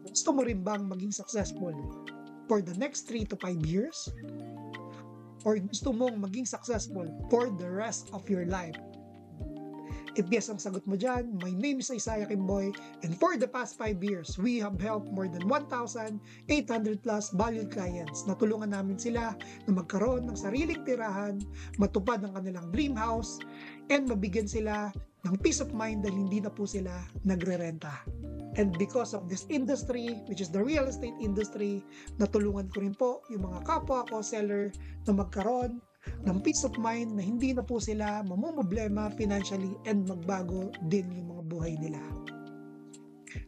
Gusto mo rin bang maging successful for the next 3 to 5 years? Or gusto mong maging successful for the rest of your life? If yes ang sagot mo dyan, my name is Isaiah Kimboy, and for the past 5 years, we have helped more than 1,800 plus valued clients. Natulungan namin sila na magkaroon ng sariling tirahan, matupad ang kanilang dream house, and mabigyan sila ng peace of mind dahil hindi na po sila nagre-renta. And because of this industry, which is the real estate industry, natulungan ko rin po yung mga kapwa ko seller na magkaroon ng peace of mind na hindi na po sila mamumblema financially and magbago din yung mga buhay nila.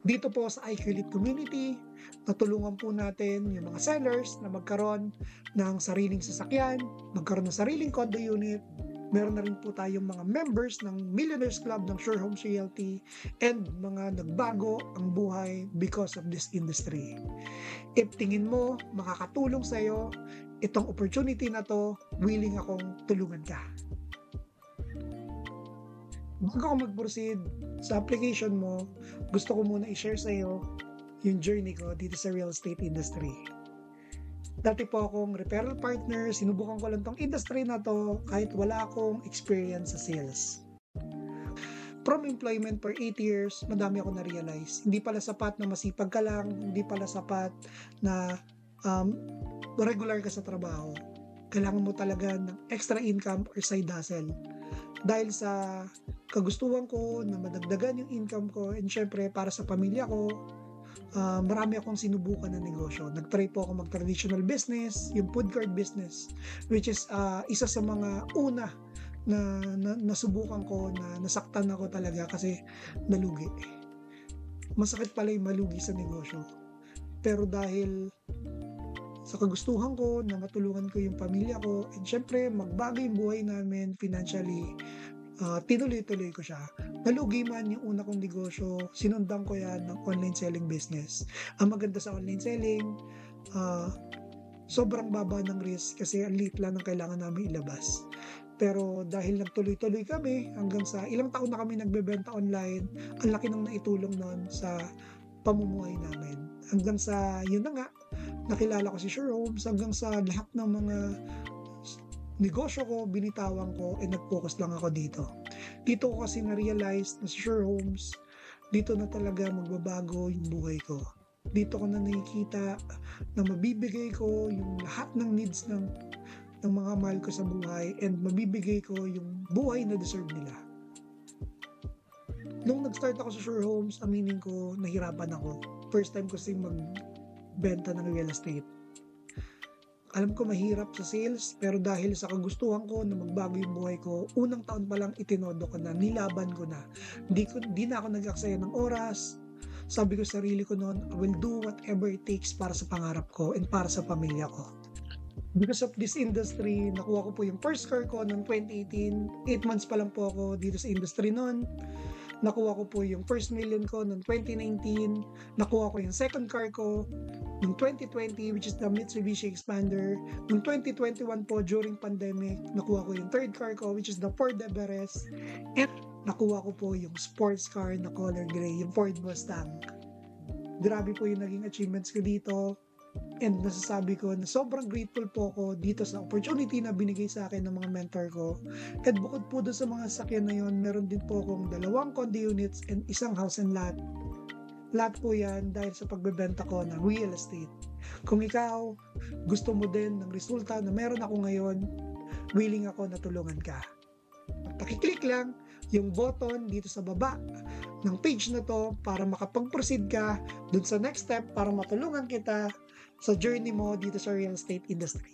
Dito po sa iQLead community, natulungan po natin yung mga sellers na magkaroon ng sariling sasakyan, magkaroon ng sariling condo unit. Meron na rin po tayong mga members ng Millionaires Club ng Sure Homes Realty and mga nagbago ang buhay because of this industry. If tingin mo makakatulong sa iyo itong opportunity na to, willing akong tulungan ka. Bago ako mag-proceed sa application mo, gusto ko muna i-share sa iyo yung journey ko dito sa real estate industry. Dati po akong referral partner, sinubukan ko lang tong industry na to kahit wala akong experience sa sales. From employment for 8 years, madami ako na-realize. Hindi pala sapat na masipag ka lang, hindi pala sapat na regular ka sa trabaho. Kailangan mo talaga ng extra income or side hustle. Dahil sa kagustuhan ko na madagdagan yung income ko and syempre para sa pamilya ko, marami akong sinubukan na negosyo. Nag-try po ako mag-traditional business, yung food cart business, which is isa sa mga una na nasubukan ko na nasaktan ako talaga kasi nalugi. Masakit pala yung malugi sa negosyo. Pero dahil sa kagustuhan ko na matulungan ko yung pamilya ko and syempre magbago yung buhay namin financially, tinuloy-tuloy ko siya. Nalugi man yung una kong negosyo, sinundan ko yan ng online selling business. Ang maganda sa online selling, sobrang baba ng risk kasi ang liit lang ang kailangan namin ilabas. Pero dahil nagtuloy-tuloy kami, hanggang sa ilang taon na kami nagbebenta online, ang laki nang naitulong nun sa pamumuhay namin. Hanggang sa, yun na nga, nakilala ko si Sure Homes, hanggang sa lahat ng mga negosyo ko, binitawan ko, and nag-focus lang ako dito. Dito ko kasi na-realize na si Sure Homes, dito na talaga magbabago yung buhay ko. Dito ko na nakikita na mabibigay ko yung lahat ng needs ng mga mahal ko sa buhay and mabibigay ko yung buhay na deserve nila. Nung nag-start ako sa Sure Homes, aminin ko, nahirapan ako. First time ko kasing magbenta ng real estate. Alam ko mahirap sa sales, pero dahil sa kagustuhan ko na magbago yung buhay ko, unang taon pa lang itinodo ko na, nilaban ko na. Di na ako nag-aksaya ng oras. Sabi ko sa sarili ko noon, I will do whatever it takes para sa pangarap ko and para sa pamilya ko. Because of this industry, nakuha ko po yung first car ko noong 2018. 8 months pa lang po ako dito sa industry noon. Nakuha ko po yung first million ko noong 2019. Nakuha ko yung second car ko noong 2020, which is the Mitsubishi Expander. Noong 2021 po, during pandemic, nakuha ko yung third car ko, which is the Ford Everest. And nakuha ko po yung sports car na color gray, yung Ford Mustang. Grabe po yung naging achievements ko dito. And nasasabi ko na sobrang grateful po ako dito sa opportunity na binigay sa akin ng mga mentor ko. At bukod po doon sa mga sakyan na yun, meron din po akong 2 condo units and 1 house and lot. Lahat po yan dahil sa pagbebenta ko ng real estate. Kung ikaw gusto mo din ng resulta na meron ako ngayon, willing ako na tulungan ka. Pakiclick lang yung button dito sa baba ng page na to para makapag-proceed ka dun sa next step para matulungan kita sa journey mo dito sa real estate industry.